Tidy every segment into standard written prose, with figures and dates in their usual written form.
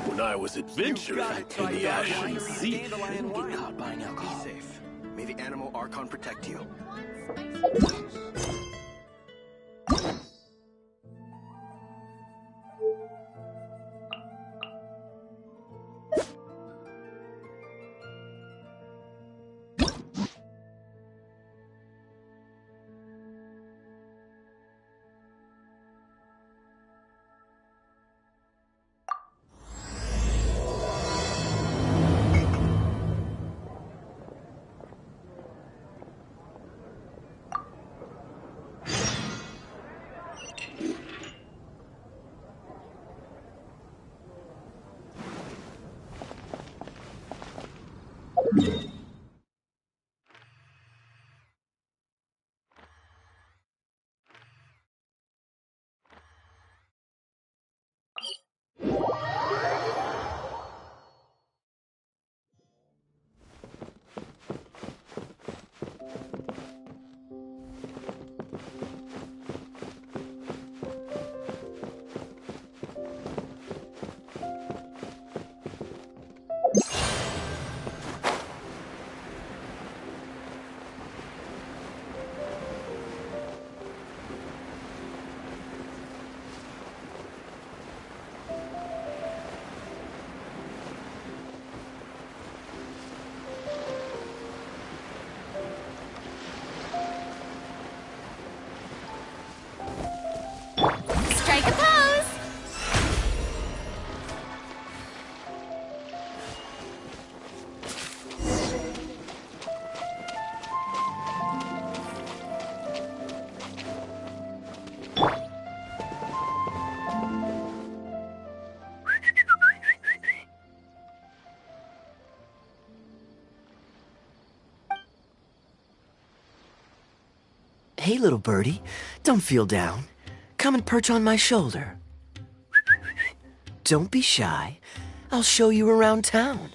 When I was adventuring in the Ashen Sea. Shouldn't get caught buying alcohol. Be safe. May the animal Archon protect you. Strike a pose! Hey, little birdie, don't feel down. Come and perch on my shoulder. Don't be shy. I'll show you around town.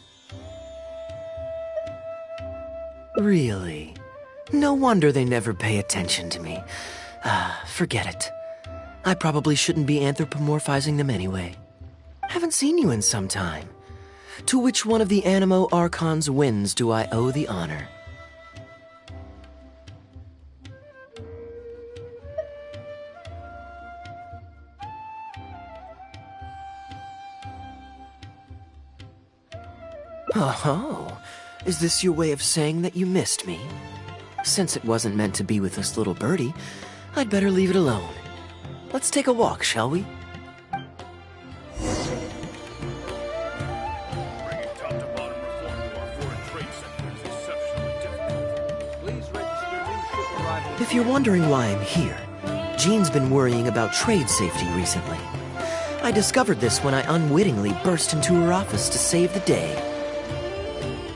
Really? No wonder they never pay attention to me. Forget it. I probably shouldn't be anthropomorphizing them anyway. Haven't seen you in some time. To which one of the Animo Archon's winds do I owe the honor? Oh, is this your way of saying that you missed me? Since it wasn't meant to be with this little birdie, I'd better leave it alone. Let's take a walk, shall we? If you're wondering why I'm here, Jean's been worrying about trade safety recently. I discovered this when I unwittingly burst into her office to save the day.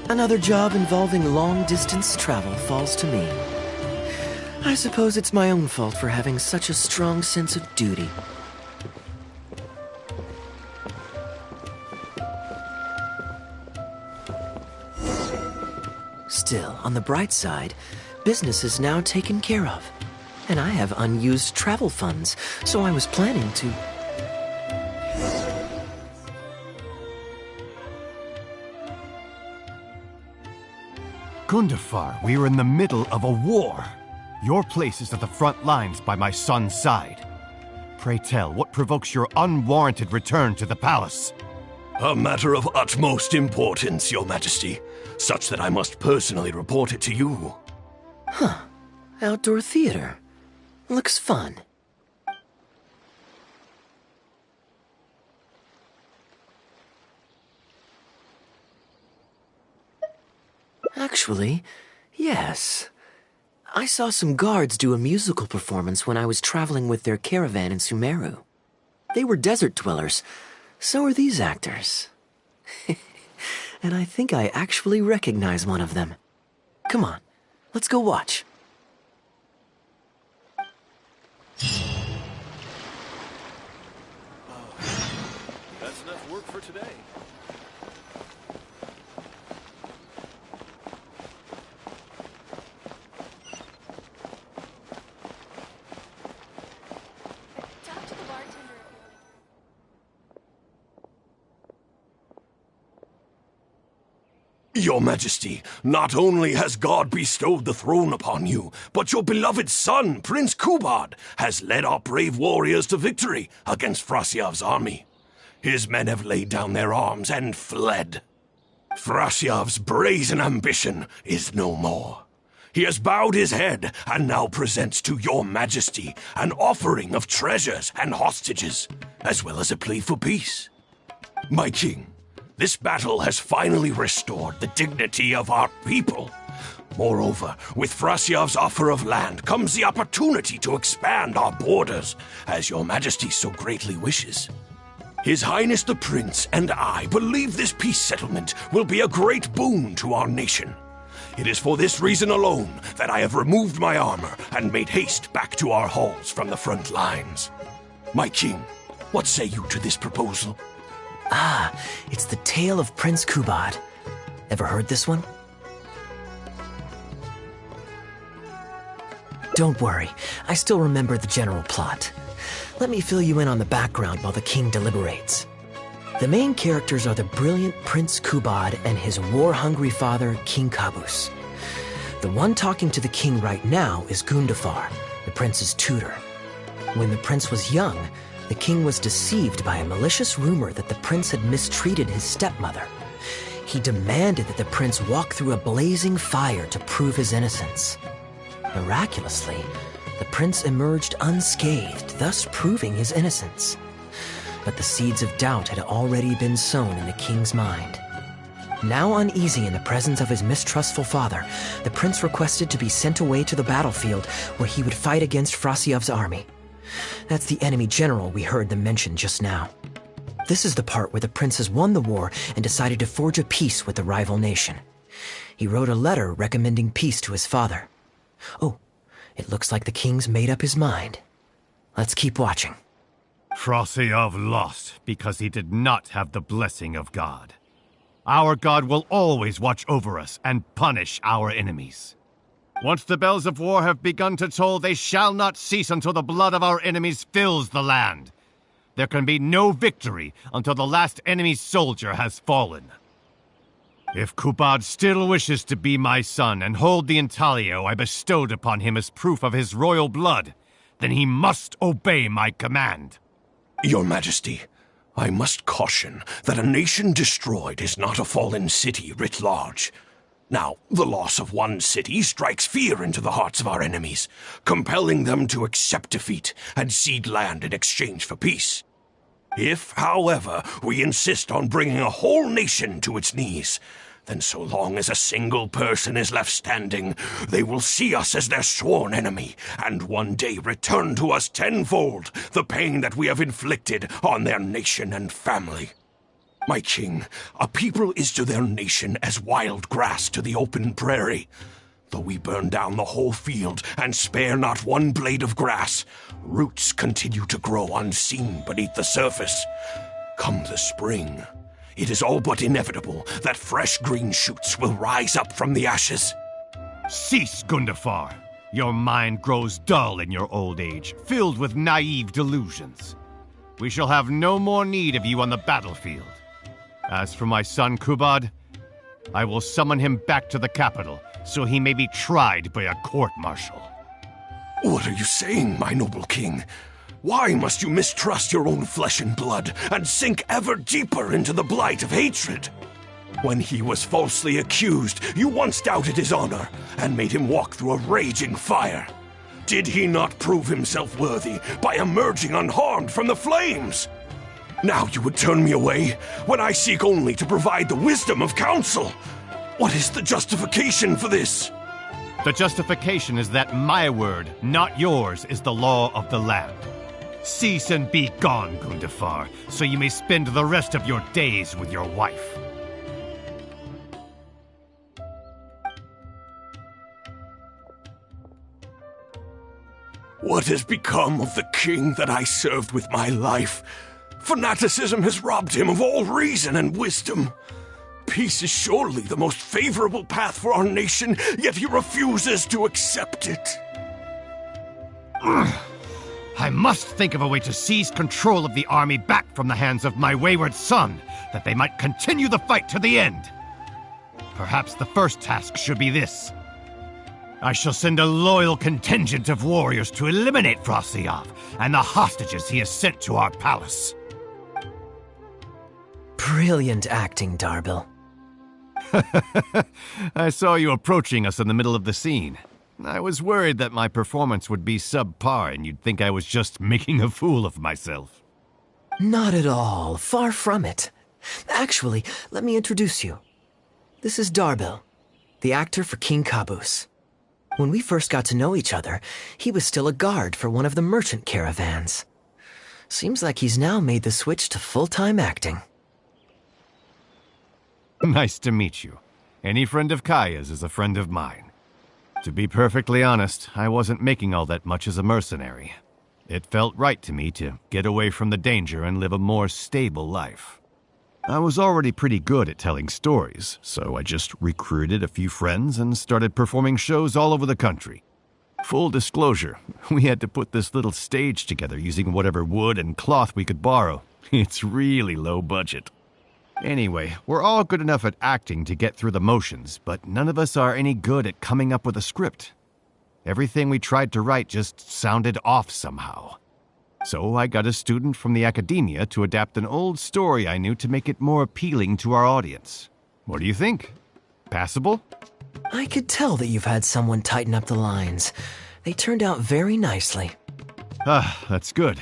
Another job involving long-distance travel falls to me. I suppose it's my own fault for having such a strong sense of duty. Still, on the bright side, business is now taken care of. And I have unused travel funds, so I was planning to... Gundafar, we are in the middle of a war. Your place is at the front lines by my son's side. Pray tell, what provokes your unwarranted return to the palace? A matter of utmost importance, Your Majesty, such that I must personally report it to you. Huh. Outdoor theater. Looks fun. Actually, yes. I saw some guards do a musical performance when I was traveling with their caravan in Sumeru. They were desert dwellers, So are these actors. And I think I actually recognize one of them. Come on, let's go watch. That's enough work for today. Talk to the bartender. Your Majesty, not only has God bestowed the throne upon you, but your beloved son, Prince Kubad, has led our brave warriors to victory against Frasyav's army. His men have laid down their arms and fled. Frasyav's brazen ambition is no more. He has bowed his head and now presents to your Majesty an offering of treasures and hostages, as well as a plea for peace. My king, this battle has finally restored the dignity of our people. Moreover, with Frasyav's offer of land comes the opportunity to expand our borders, as your Majesty so greatly wishes. His Highness the Prince and I believe this peace settlement will be a great boon to our nation. It is for this reason alone that I have removed my armor and made haste back to our halls from the front lines. My king, what say you to this proposal? Ah, it's the tale of Prince Kubad. Ever heard this one? Don't worry, I still remember the general plot. Let me fill you in on the background while the king deliberates. The main characters are the brilliant Prince Kubad and his war-hungry father, King Kabus. The one talking to the king right now is Gundafar, the prince's tutor. When the prince was young, the king was deceived by a malicious rumor that the prince had mistreated his stepmother. He demanded that the prince walk through a blazing fire to prove his innocence. Miraculously, the prince emerged unscathed, thus proving his innocence. But the seeds of doubt had already been sown in the king's mind. Now uneasy in the presence of his mistrustful father, the prince requested to be sent away to the battlefield where he would fight against Frasyav's army. That's the enemy general we heard them mention just now. This is the part where the prince has won the war and decided to forge a peace with the rival nation. He wrote a letter recommending peace to his father. Oh, it looks like the king's made up his mind. Let's keep watching. Frosyav lost because he did not have the blessing of God. Our God will always watch over us and punish our enemies. Once the bells of war have begun to toll, they shall not cease until the blood of our enemies fills the land. There can be no victory until the last enemy soldier has fallen. If Kubad still wishes to be my son and hold the intaglio I bestowed upon him as proof of his royal blood, then he must obey my command. Your Majesty, I must caution that a nation destroyed is not a fallen city writ large. Now, the loss of one city strikes fear into the hearts of our enemies, compelling them to accept defeat and cede land in exchange for peace. If, however, we insist on bringing a whole nation to its knees, then so long as a single person is left standing, they will see us as their sworn enemy, and one day return to us tenfold the pain that we have inflicted on their nation and family. My king, a people is to their nation as wild grass to the open prairie. Though we burn down the whole field and spare not one blade of grass, roots continue to grow unseen beneath the surface. Come the spring, it is all but inevitable that fresh green shoots will rise up from the ashes. Cease, Gundafar. Your mind grows dull in your old age, filled with naive delusions. We shall have no more need of you on the battlefield. As for my son Kubad, I will summon him back to the capital so he may be tried by a court-martial. What are you saying, my noble king? Why must you mistrust your own flesh and blood and sink ever deeper into the blight of hatred? When he was falsely accused, you once doubted his honor and made him walk through a raging fire. Did he not prove himself worthy by emerging unharmed from the flames? Now you would turn me away when I seek only to provide the wisdom of counsel. What is the justification for this? The justification is that my word, not yours, is the law of the land. Cease and be gone, Gundafar, so you may spend the rest of your days with your wife. What has become of the king that I served with my life? Fanaticism has robbed him of all reason and wisdom. Peace is surely the most favorable path for our nation, yet he refuses to accept it. I must think of a way to seize control of the army back from the hands of my wayward son, that they might continue the fight to the end. Perhaps the first task should be this. I shall send a loyal contingent of warriors to eliminate Frosyav and the hostages he has sent to our palace. Brilliant acting, Darbil. I saw you approaching us in the middle of the scene. I was worried that my performance would be subpar and you'd think I was just making a fool of myself. Not at all. Far from it. Actually, let me introduce you. This is Darbil, the actor for King Caboose. When we first got to know each other, he was still a guard for one of the merchant caravans. Seems like he's now made the switch to full-time acting. Nice to meet you. Any friend of Kaya's is a friend of mine. To be perfectly honest, I wasn't making all that much as a mercenary. It felt right to me to get away from the danger and live a more stable life. I was already pretty good at telling stories, so I just recruited a few friends and started performing shows all over the country. Full disclosure, we had to put this little stage together using whatever wood and cloth we could borrow. It's really low budget. Anyway, we're all good enough at acting to get through the motions, but none of us are any good at coming up with a script. Everything we tried to write just sounded off somehow. So I got a student from the academia to adapt an old story I knew to make it more appealing to our audience. What do you think? Passable? I could tell that you've had someone tighten up the lines. They turned out very nicely. That's good.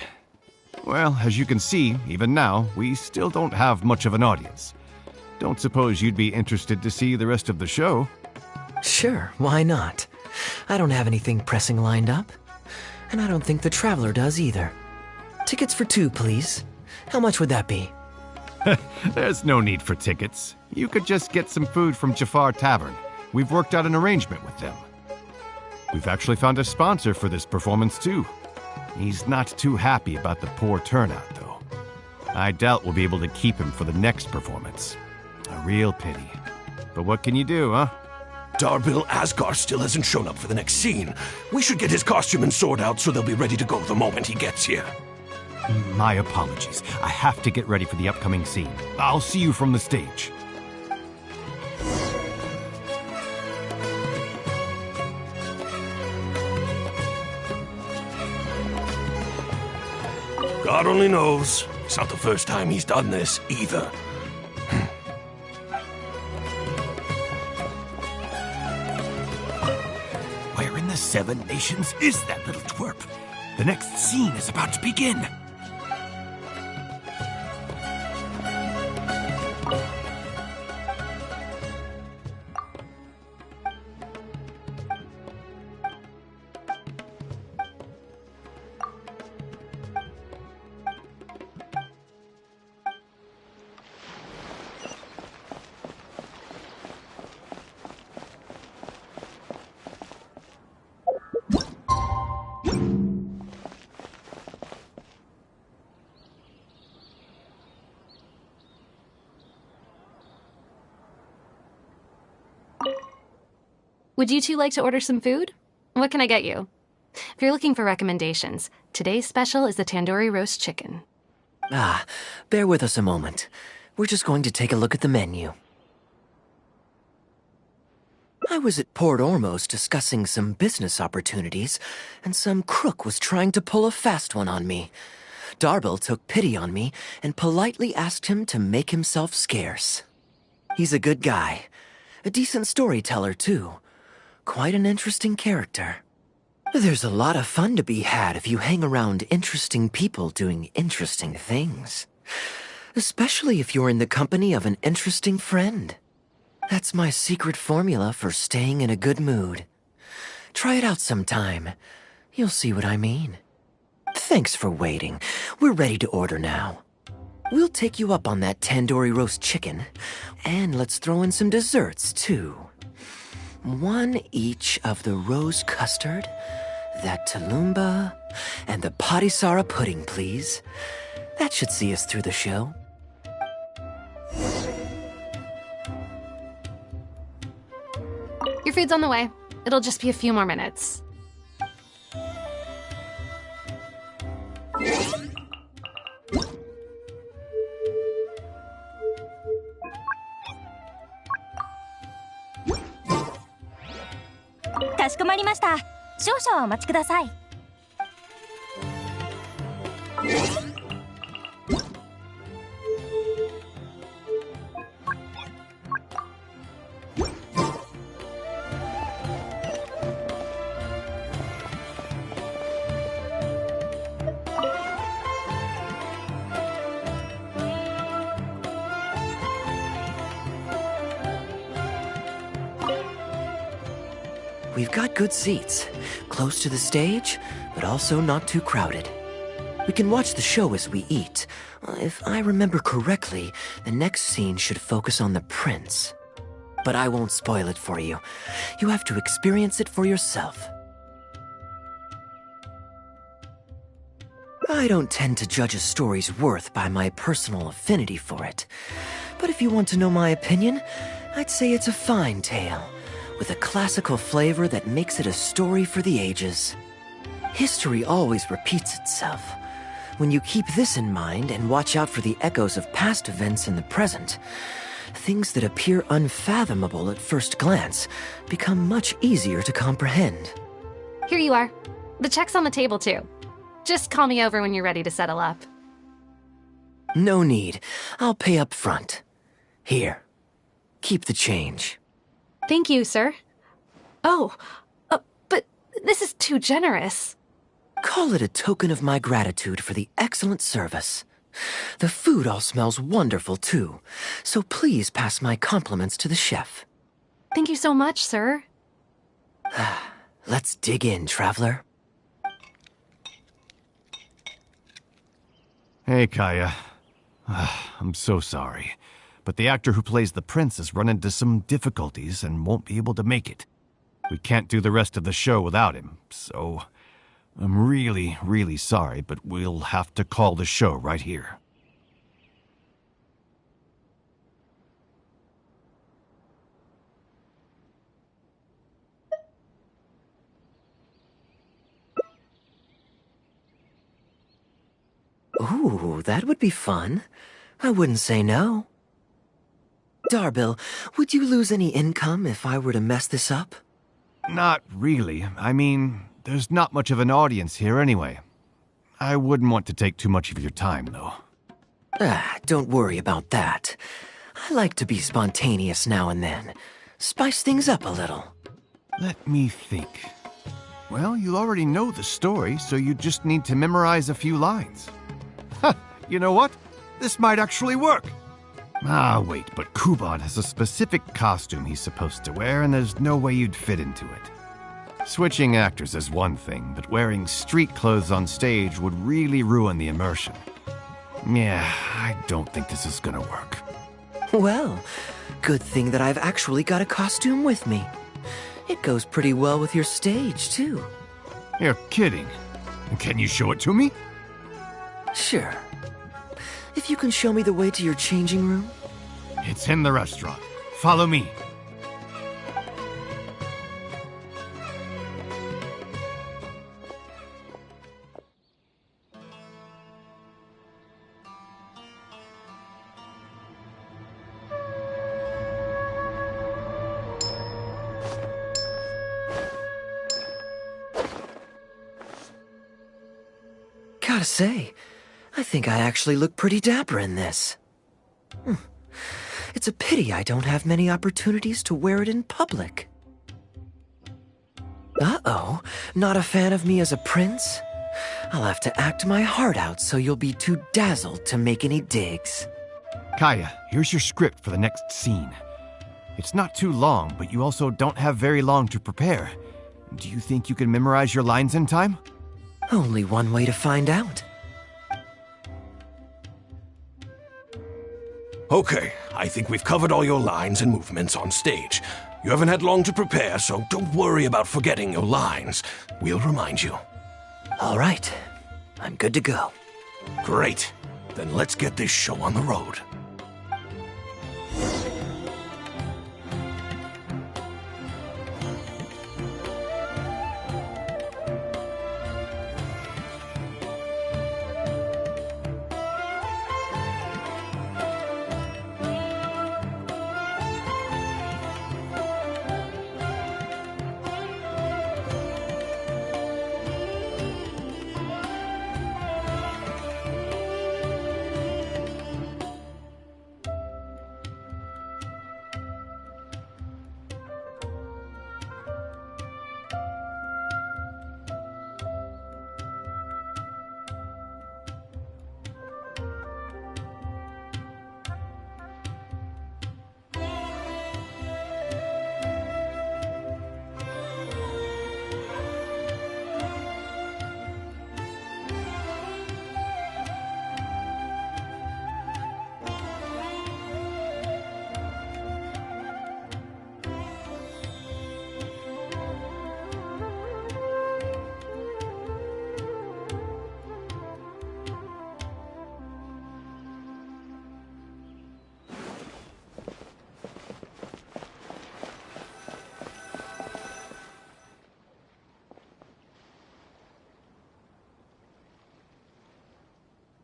Well, as you can see, even now, we still don't have much of an audience. Don't suppose you'd be interested to see the rest of the show? Sure, why not? I don't have anything pressing lined up. And I don't think the Traveler does either. Tickets for 2, please. How much would that be? There's no need for tickets. You could just get some food from Jafar Tavern. We've worked out an arrangement with them. We've actually found a sponsor for this performance, too. He's not too happy about the poor turnout, though. I doubt we'll be able to keep him for the next performance. A real pity. But what can you do, huh? Darbil Asgar still hasn't shown up for the next scene. We should get his costume and sword out so they'll be ready to go the moment he gets here. My apologies. I have to get ready for the upcoming scene. I'll see you from the stage. God only knows. It's not the first time he's done this, either. Where in the 7 nations is that little twerp? The next scene is about to begin. Would you two like to order some food? What can I get you? If you're looking for recommendations, today's special is the tandoori roast chicken. Bear with us a moment. We're just going to take a look at the menu. I was at Port Ormos discussing some business opportunities, and some crook was trying to pull a fast one on me. Darbil took pity on me and politely asked him to make himself scarce. He's a good guy. A decent storyteller, too. Quite an interesting character. There's a lot of fun to be had if you hang around interesting people doing interesting things. Especially if you're in the company of an interesting friend. That's my secret formula for staying in a good mood. Try it out sometime. You'll see what I mean. Thanks for waiting. We're ready to order now. We'll take you up on that tandoori roast chicken. And let's throw in some desserts, too. 1 each of the rose custard, that talumba, and the patisara pudding, please. That should see us through the show. Your food's on the way. It'll just be a few more minutes. We've got good seats, close to the stage, but also not too crowded. We can watch the show as we eat. If I remember correctly, the next scene should focus on the prince. But I won't spoil it for you. You have to experience it for yourself. I don't tend to judge a story's worth by my personal affinity for it. But if you want to know my opinion, I'd say it's a fine tale, with a classical flavor that makes it a story for the ages. History always repeats itself. When you keep this in mind and watch out for the echoes of past events in the present, things that appear unfathomable at first glance become much easier to comprehend. Here you are. The check's on the table, too. Just call me over when you're ready to settle up. No need. I'll pay up front. Here. Keep the change. Thank you, sir. Oh, but this is too generous. Call it a token of my gratitude for the excellent service. The food all smells wonderful, too, so please pass my compliments to the chef. Thank you so much, sir. Let's dig in, traveler. Hey, Kaya. I'm so sorry, but the actor who plays the prince has run into some difficulties and won't be able to make it. We can't do the rest of the show without him, so I'm really, really sorry, but we'll have to call the show right here. Ooh, that would be fun. I wouldn't say no. Darbil, would you lose any income if I were to mess this up? Not really. I mean, there's not much of an audience here anyway. I wouldn't want to take too much of your time, though. Don't worry about that. I like to be spontaneous now and then. Spice things up a little. Let me think. Well, you already know the story, so you just need to memorize a few lines. Ha! You know what? This might actually work. Ah, wait, but Kubad has a specific costume he's supposed to wear, and there's no way you'd fit into it. Switching actors is one thing, but wearing street clothes on stage would really ruin the immersion. Yeah, I don't think this is gonna work. Well, good thing that I've actually got a costume with me. It goes pretty well with your stage, too. You're kidding. Can you show it to me? Sure. If you can show me the way to your changing room. It's in the restaurant. Follow me. Gotta say, I think I actually look pretty dapper in this. It's a pity I don't have many opportunities to wear it in public. Uh-oh, not a fan of me as a prince? I'll have to act my heart out so you'll be too dazzled to make any digs. Kaya, here's your script for the next scene. It's not too long, but you also don't have very long to prepare. Do you think you can memorize your lines in time? Only one way to find out. Okay, I think we've covered all your lines and movements on stage. You haven't had long to prepare, so don't worry about forgetting your lines. We'll remind you. All right, I'm good to go. Great. Then let's get this show on the road.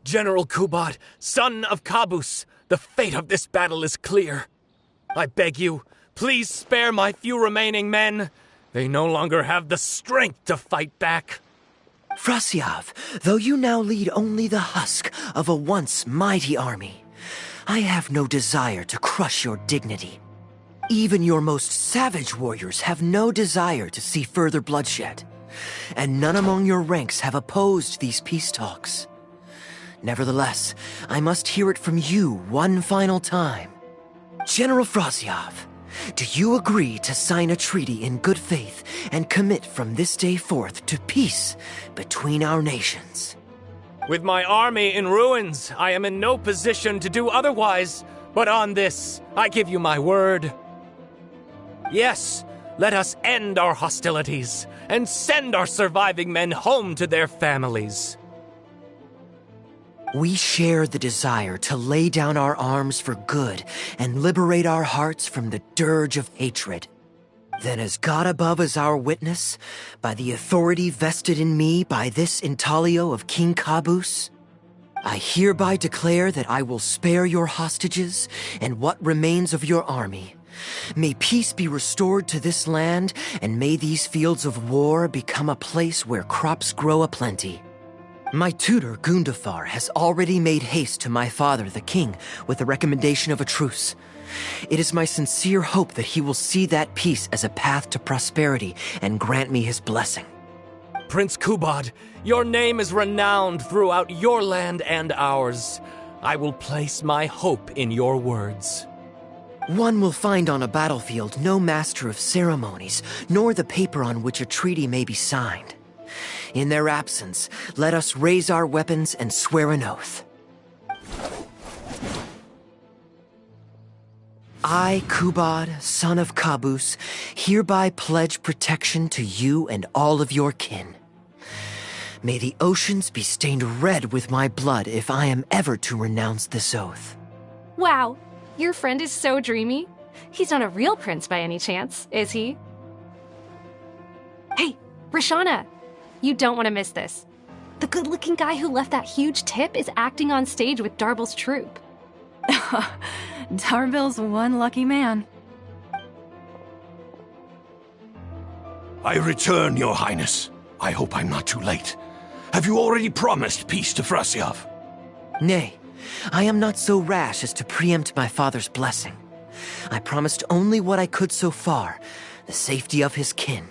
General Kubad, son of Kabus, the fate of this battle is clear. I beg you, please spare my few remaining men. They no longer have the strength to fight back. Frasiav, though you now lead only the husk of a once mighty army, I have no desire to crush your dignity. Even your most savage warriors have no desire to see further bloodshed, and none among your ranks have opposed these peace talks. Nevertheless, I must hear it from you one final time. General Frasiav, do you agree to sign a treaty in good faith and commit from this day forth to peace between our nations? With my army in ruins, I am in no position to do otherwise, but on this, I give you my word. Yes, let us end our hostilities and send our surviving men home to their families. We share the desire to lay down our arms for good and liberate our hearts from the dirge of hatred. Then as God above is our witness, by the authority vested in me by this intaglio of King Kabus, I hereby declare that I will spare your hostages and what remains of your army. May peace be restored to this land, and may these fields of war become a place where crops grow aplenty. My tutor, Gundafar, has already made haste to my father, the king, with the recommendation of a truce. It is my sincere hope that he will see that peace as a path to prosperity and grant me his blessing. Prince Kubad, your name is renowned throughout your land and ours. I will place my hope in your words. One will find on a battlefield no master of ceremonies, nor the paper on which a treaty may be signed. In their absence, let us raise our weapons and swear an oath. I, Kubad, son of Kabus, hereby pledge protection to you and all of your kin. May the oceans be stained red with my blood if I am ever to renounce this oath. Wow, your friend is so dreamy. He's not a real prince by any chance, is he? Hey, Rashana, you don't want to miss this. The good-looking guy who left that huge tip is acting on stage with Darbel's troupe. Darbel's one lucky man. I return, Your Highness. I hope I'm not too late. Have you already promised peace to Frasiav? Nay, I am not so rash as to preempt my father's blessing. I promised only what I could so far, the safety of his kin.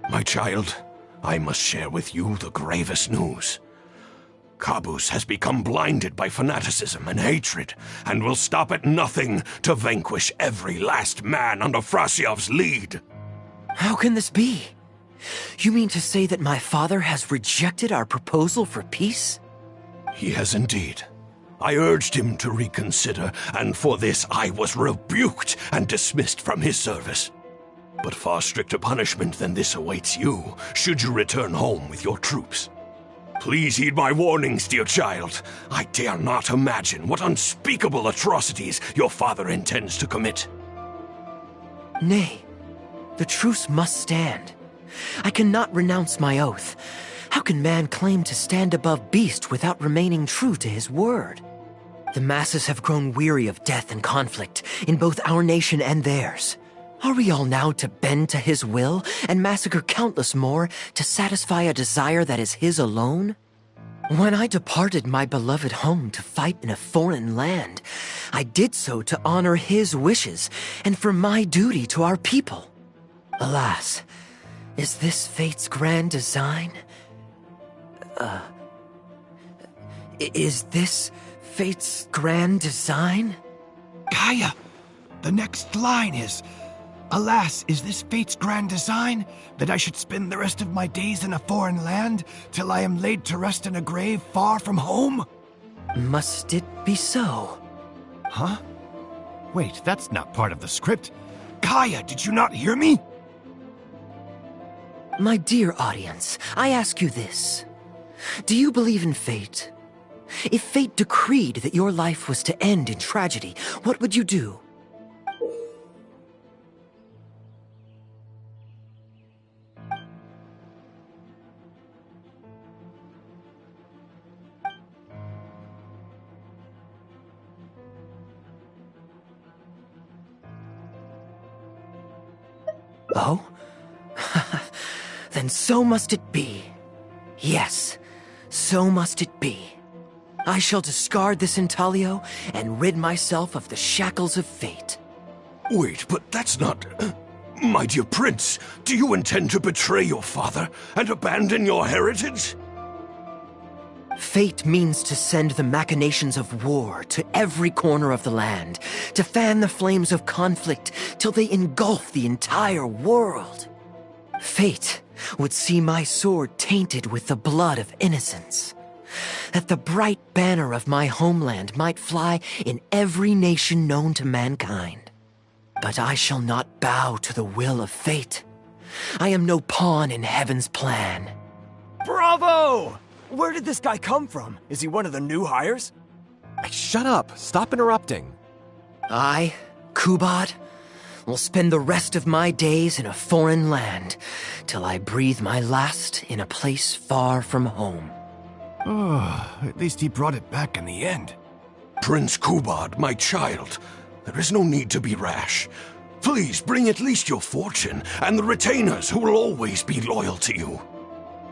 My child, I must share with you the gravest news. Kabus has become blinded by fanaticism and hatred, and will stop at nothing to vanquish every last man under Frasiav's lead. How can this be? You mean to say that my father has rejected our proposal for peace? He has indeed. I urged him to reconsider, and for this I was rebuked and dismissed from his service. But far stricter punishment than this awaits you, should you return home with your troops. Please heed my warnings, dear child. I dare not imagine what unspeakable atrocities your father intends to commit. Nay, the truce must stand. I cannot renounce my oath. How can man claim to stand above beast without remaining true to his word? The masses have grown weary of death and conflict in both our nation and theirs. Are we all now to bend to his will and massacre countless more to satisfy a desire that is his alone? When I departed my beloved home to fight in a foreign land, I did so to honor his wishes and for my duty to our people. Alas, is this fate's grand design? Is this fate's grand design? Kaya, the next line is, "Alas, is this fate's grand design, that I should spend the rest of my days in a foreign land, till I am laid to rest in a grave far from home?" Must it be so? Huh? Wait, that's not part of the script. Kaya, did you not hear me? My dear audience, I ask you this. Do you believe in fate? If fate decreed that your life was to end in tragedy, what would you do? Oh? Then so must it be. Yes, so must it be. I shall discard this intaglio and rid myself of the shackles of fate. Wait, but that's not... My dear prince, do you intend to betray your father and abandon your heritage? Fate means to send the machinations of war to every corner of the land, to fan the flames of conflict till they engulf the entire world. Fate would see my sword tainted with the blood of innocence, that the bright banner of my homeland might fly in every nation known to mankind. But I shall not bow to the will of fate. I am no pawn in heaven's plan. Bravo! Where did this guy come from? Is he one of the new hires? Hey, shut up! Stop interrupting. I, Kubad, will spend the rest of my days in a foreign land, till I breathe my last in a place far from home. Oh, at least he brought it back in the end. Prince Kubad, my child, there is no need to be rash. Please bring at least your fortune and the retainers who will always be loyal to you.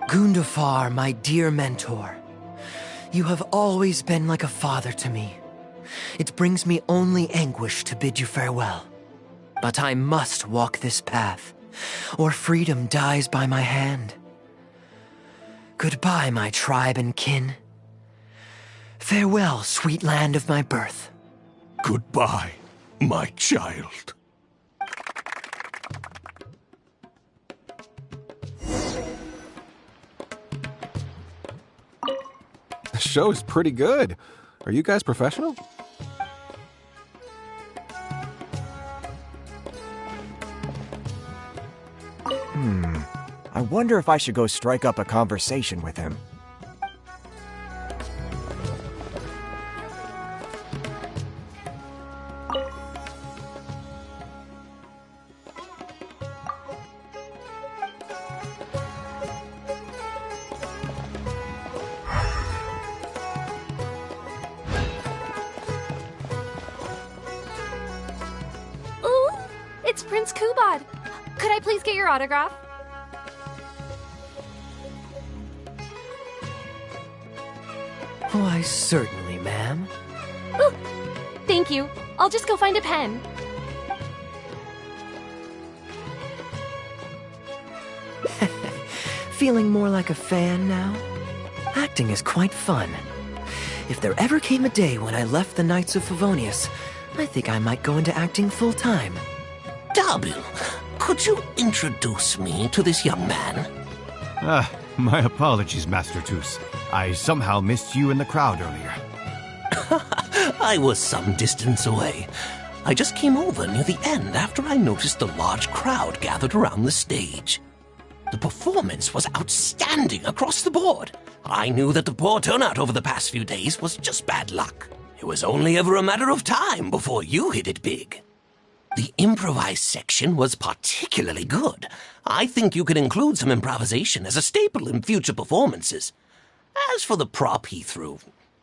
Gundafar, my dear mentor, you have always been like a father to me. It brings me only anguish to bid you farewell. But I must walk this path, or freedom dies by my hand. Goodbye, my tribe and kin. Farewell, sweet land of my birth. Goodbye, my child. The show is pretty good. Are you guys professional? I wonder if I should go strike up a conversation with him. Ooh, it's Prince Kubad. Could I please get your autograph? Why, certainly, ma'am. Ooh, thank you. I'll just go find a pen. Feeling more like a fan now? Acting is quite fun. If there ever came a day when I left the Knights of Favonius, I think I might go into acting full-time. Double. Could you introduce me to this young man? My apologies, Master Toos. I somehow missed you in the crowd earlier. I was some distance away. I just came over near the end after I noticed the large crowd gathered around the stage. The performance was outstanding across the board. I knew that the poor turnout over the past few days was just bad luck. It was only ever a matter of time before you hit it big. The improvised section was particularly good. I think you could include some improvisation as a staple in future performances. As for the prop he threw,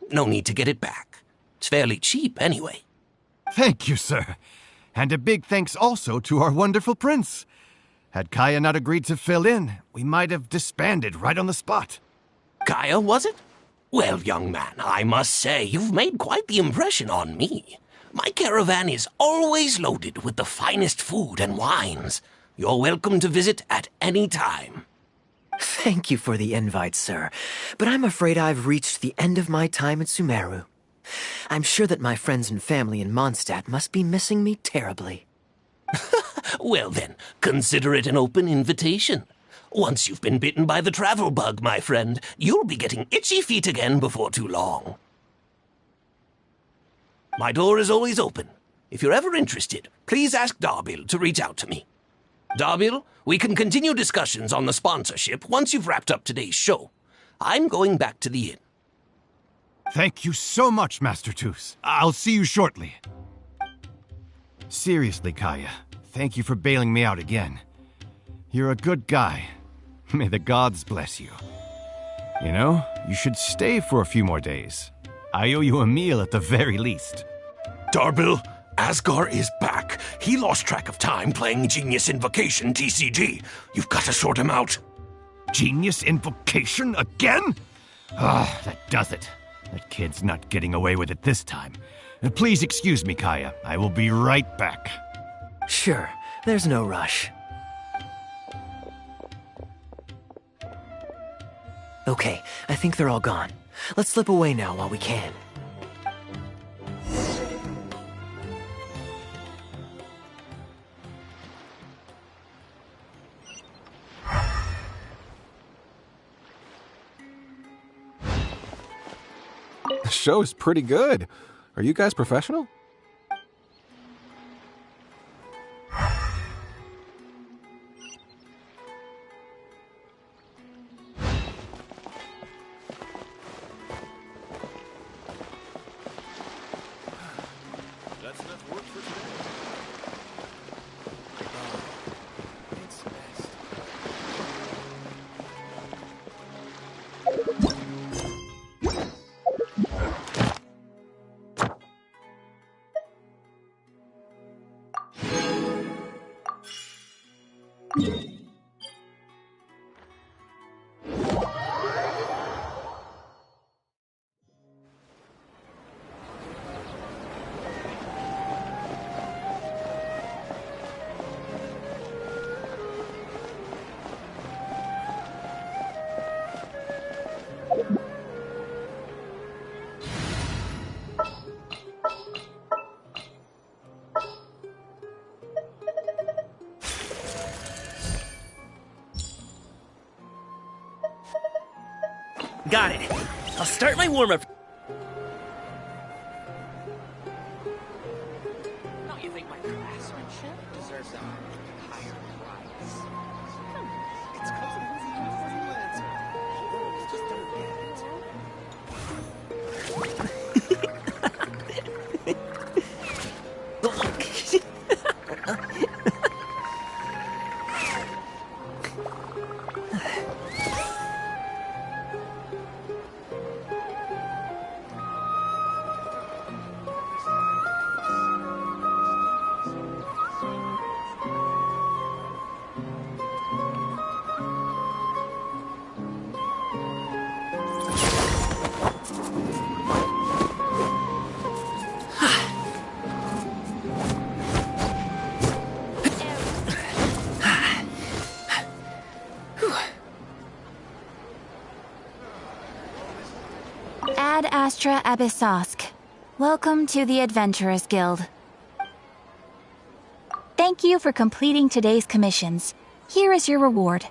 no need to get it back. It's fairly cheap anyway. Thank you, sir. And a big thanks also to our wonderful prince. Had Kaya not agreed to fill in, we might have disbanded right on the spot. Kaya, was it? Well, young man, I must say you've made quite the impression on me. My caravan is always loaded with the finest food and wines. You're welcome to visit at any time. Thank you for the invite, sir, but I'm afraid I've reached the end of my time at Sumeru. I'm sure that my friends and family in Mondstadt must be missing me terribly. Well then, consider it an open invitation. Once you've been bitten by the travel bug, my friend, you'll be getting itchy feet again before too long. My door is always open. If you're ever interested, please ask Darbil to reach out to me. Darbil, we can continue discussions on the sponsorship once you've wrapped up today's show. I'm going back to the inn. Thank you so much, Master Toos. I'll see you shortly. Seriously, Kaya, thank you for bailing me out again. You're a good guy. May the gods bless you. You know, you should stay for a few more days. I owe you a meal at the very least. Darbil, Asgar is back. He lost track of time playing Genius Invocation TCG. You've got to sort him out. Genius Invocation again? Ah, that does it. That kid's not getting away with it this time. Please excuse me, Kaya. I will be right back. Sure, there's no rush. Okay, I think they're all gone. Let's slip away now while we can. The show is pretty good. Are you guys professional? Got it. I'll start my warm-up. Don't you think my craftsmanship deserves a higher price? Come on, it's just don't get Ad Astra Abyssosk. Welcome to the Adventurers Guild. Thank Thank you for completing today's commissions. Here is your reward.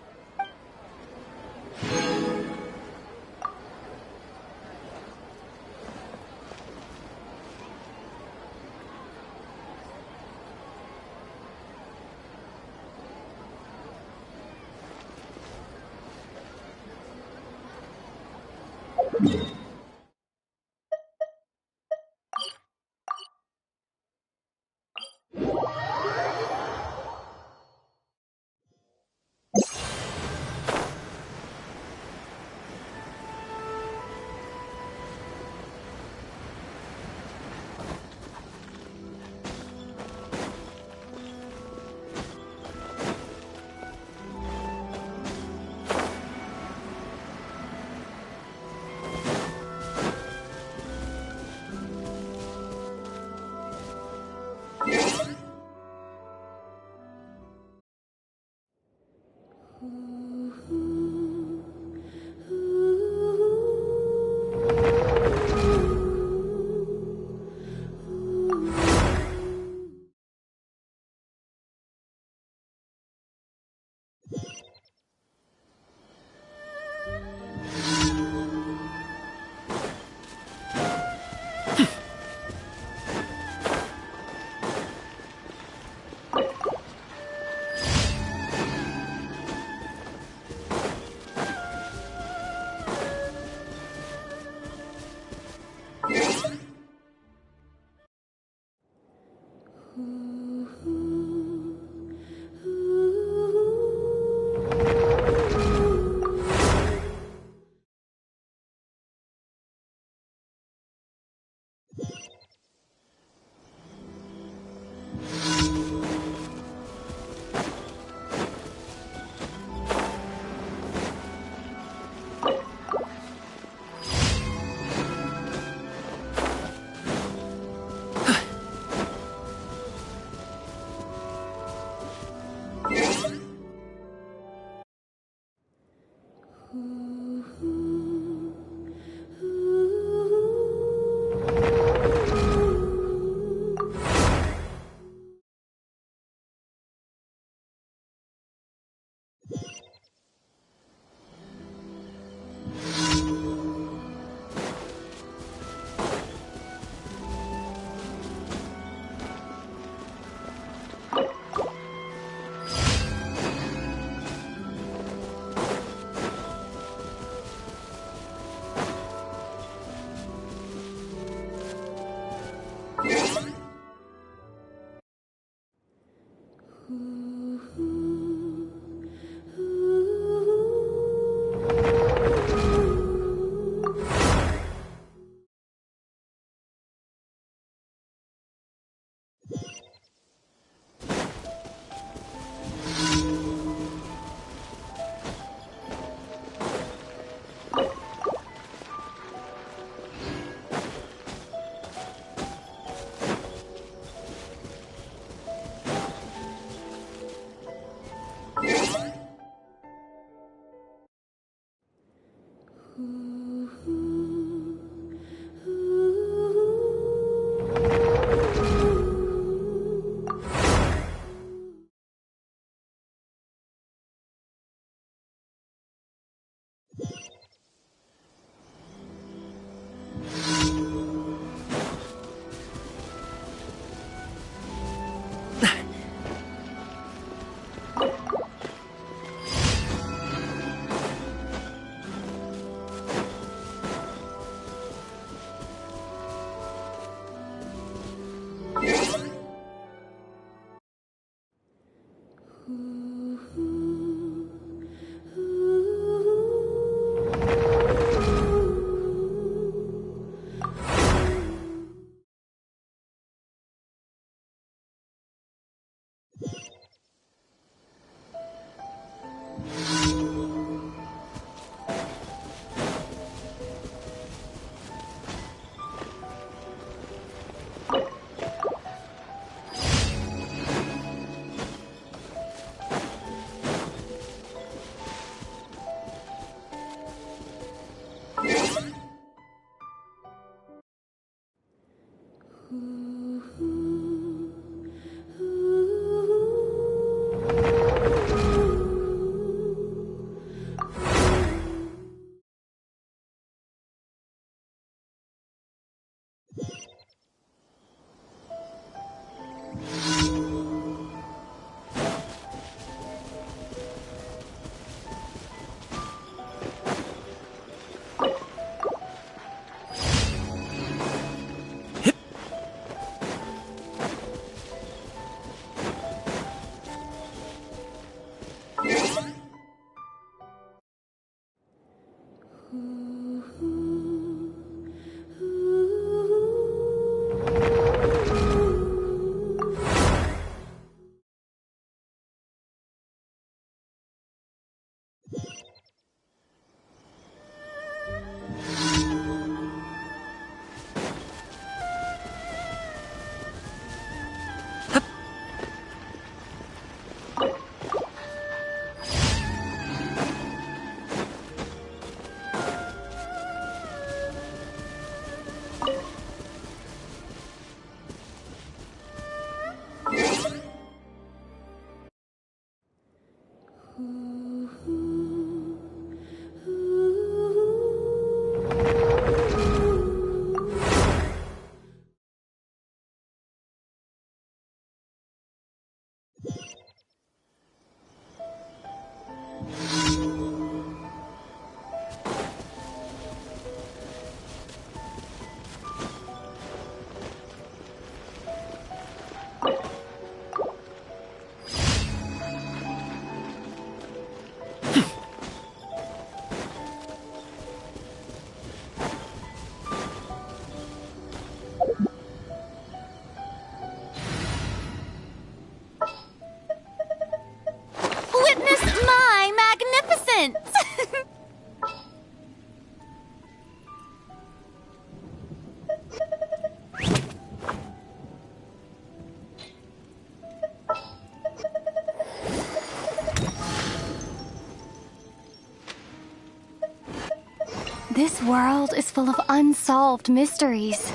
This world is full of unsolved mysteries.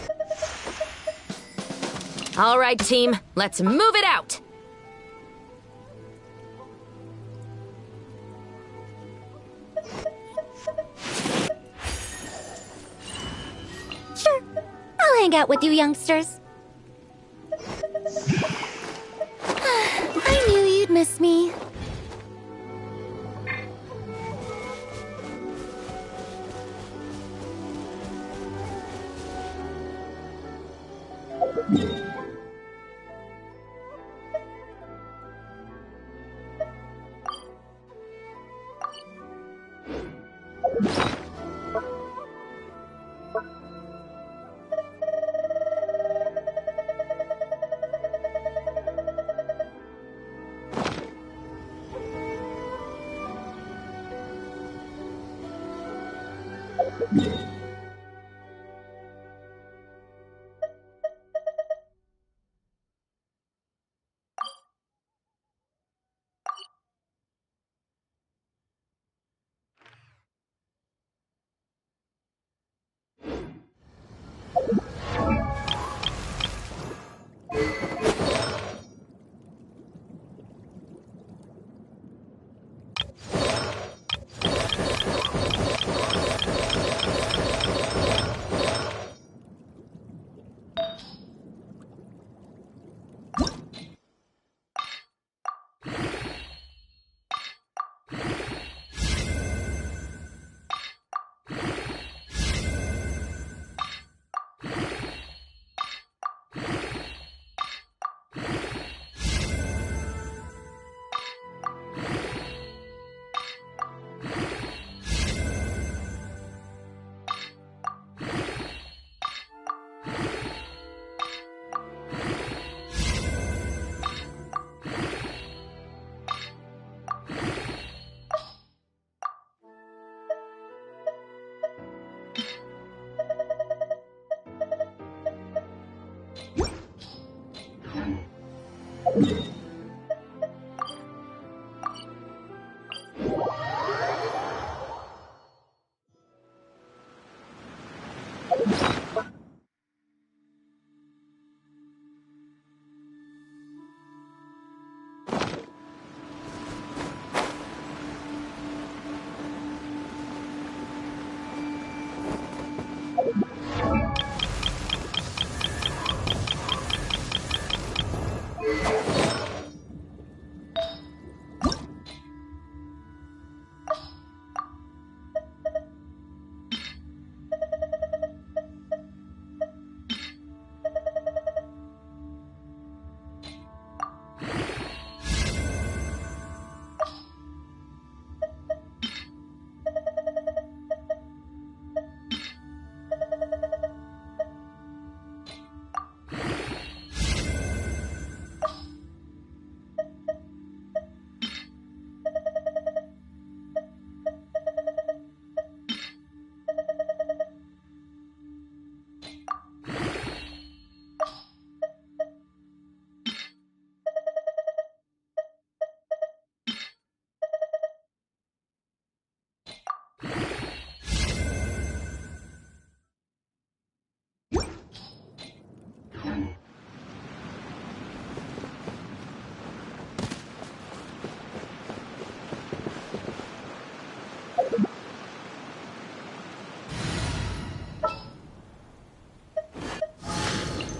All right, team, let's move it out! Sure, I'll hang out with you youngsters. I knew you'd miss me.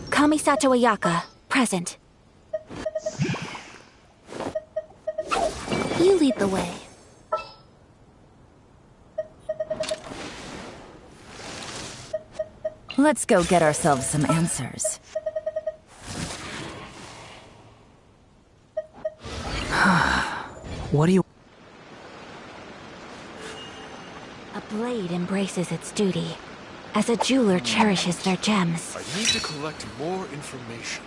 Kamisato Ayaka, present. You lead the way. Let's go get ourselves some answers. What do you... A blade embraces its duty, as a jeweler cherishes their gems. I need to collect more information.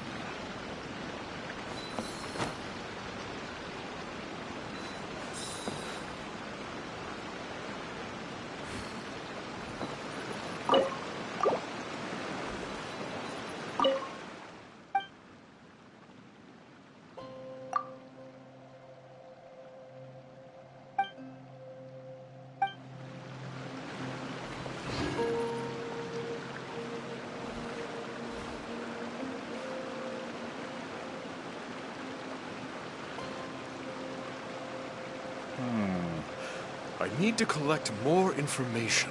I need to collect more information.